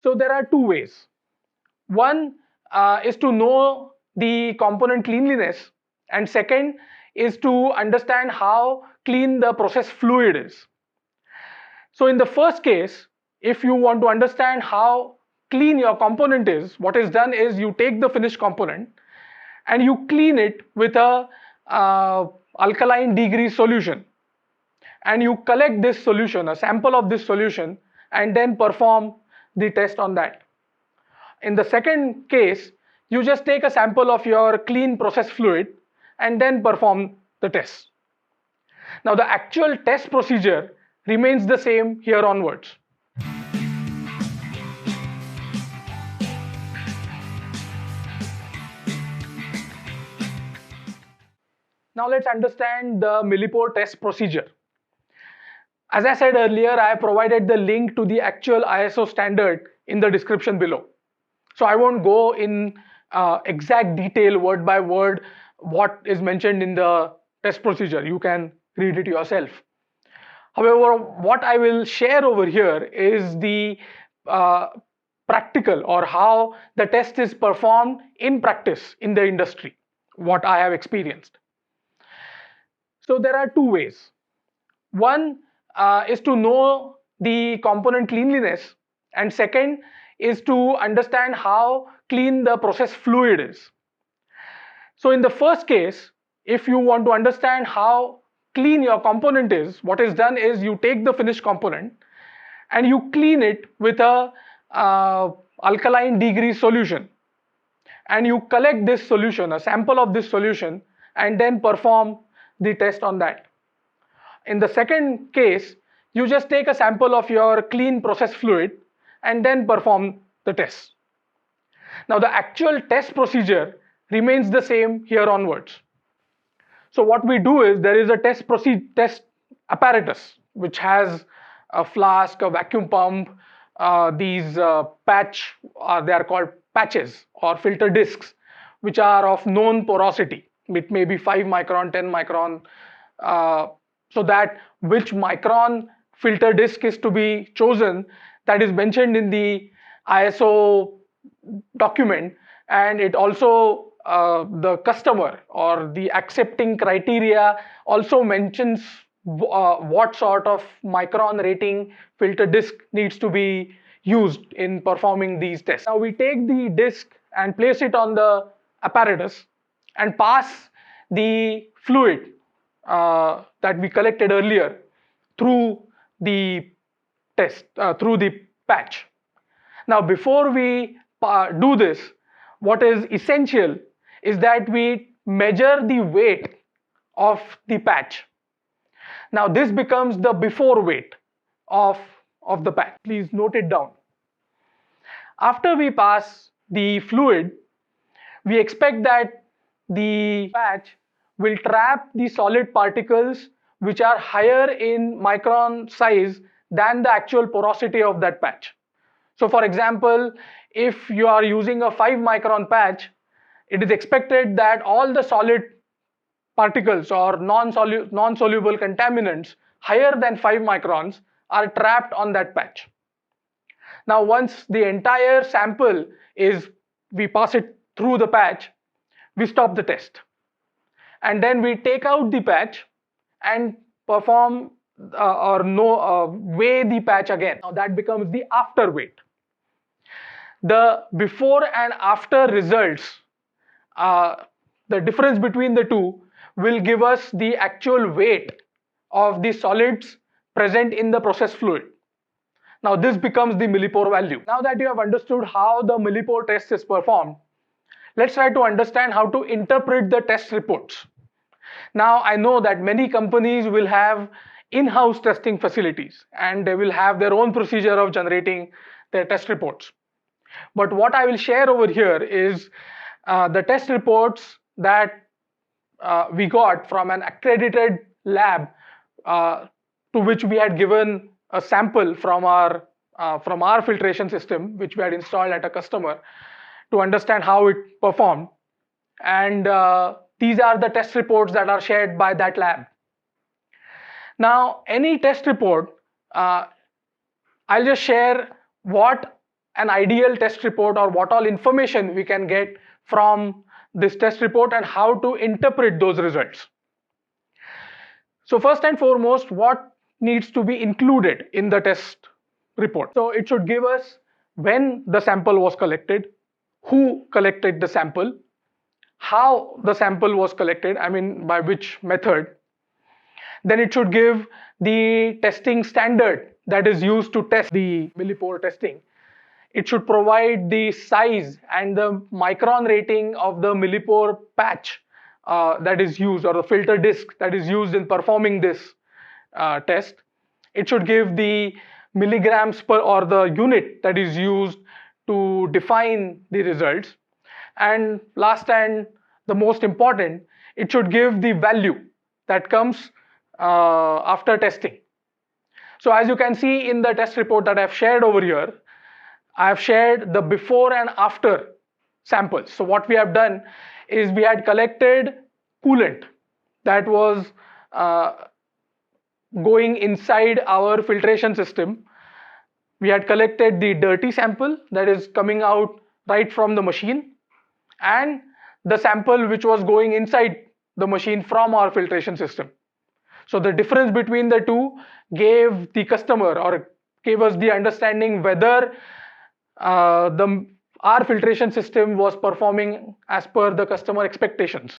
So there are two ways. One is to know the component cleanliness, and second is to understand how clean the process fluid is. So in the first case, if you want to understand how clean your component is, what is done is you take the finished component and you clean it with a alkaline degrease solution, and you collect this solution, a sample of this solution, and then perform the test on that. In the second case, you just take a sample of your clean process fluid and then perform the test. Now the actual test procedure remains the same here onwards. Now let's understand the Millipore test procedure. As I said earlier, I have provided the link to the actual ISO standard in the description below. So I won't go in exact detail word by word what is mentioned in the test procedure. You can read it yourself. However, what I will share over here is the practical, or how the test is performed in practice in the industry, what I have experienced. So there are two ways. One is to know the component cleanliness, and second is to understand how clean the process fluid is. So in the first case, if you want to understand how clean your component is, what is done is you take the finished component and you clean it with a alkaline degrease solution, and you collect this solution, a sample of this solution, and then perform the test on that. In the second case, you just take a sample of your clean process fluid and then perform the test. Now the actual test procedure remains the same here onwards. So what we do is, there is a test apparatus which has a flask, a vacuum pump, these they are called patches or filter discs, which are of known porosity. It may be 5 micron, 10 micron, so that which micron filter disc is to be chosen, that is mentioned in the ISO document, and it also the customer or the accepting criteria also mentions what sort of micron rating filter disc needs to be used in performing these tests. Now we take the disc and place it on the apparatus and pass the fluid that we collected earlier through the through the patch. Now before we do this, what is essential is that we measure the weight of the patch. Now this becomes the before weight of the patch. Please note it down. After we pass the fluid, we expect that the patch will trap the solid particles which are higher in micron size than the actual porosity of that patch. So for example, if you are using a 5 micron patch, it is expected that all the solid particles or non-soluble contaminants higher than 5 microns are trapped on that patch. Now once the entire sample we pass it through the patch, we stop the test. And then we take out the patch and perform weigh the patch again. Now that becomes the after weight. The before and after results, the difference between the two will give us the actual weight of the solids present in the process fluid. Now this becomes the Millipore value. Now that you have understood how the Millipore test is performed, let's try to understand how to interpret the test reports. Now I know that many companies will have in-house testing facilities and they will have their own procedure of generating their test reports. But what I will share over here is the test reports that we got from an accredited lab to which we had given a sample from our filtration system, which we had installed at a customer, to understand how it performed. And these are the test reports that are shared by that lab. Now any test report, I'll just share what an ideal test report, or what all information we can get from this test report and how to interpret those results. So first and foremost, what needs to be included in the test report? So it should give us when the sample was collected, who collected the sample, how the sample was collected, I mean by which method. Then it should give the testing standard that is used to test the Millipore testing. It should provide the size and the micron rating of the Millipore patch that is used, or the filter disk that is used in performing this test. It should give the milligrams per, or the unit that is used to define the results. And last and the most important, it should give the value that comes after testing. So as you can see in the test report that I've shared over here, I have shared the before and after samples. So what we have done is we had collected coolant that was going inside our filtration system. We had collected the dirty sample that is coming out right from the machine, and the sample which was going inside the machine from our filtration system. So the difference between the two gave the customer, or gave us the understanding whether our filtration system was performing as per the customer expectations.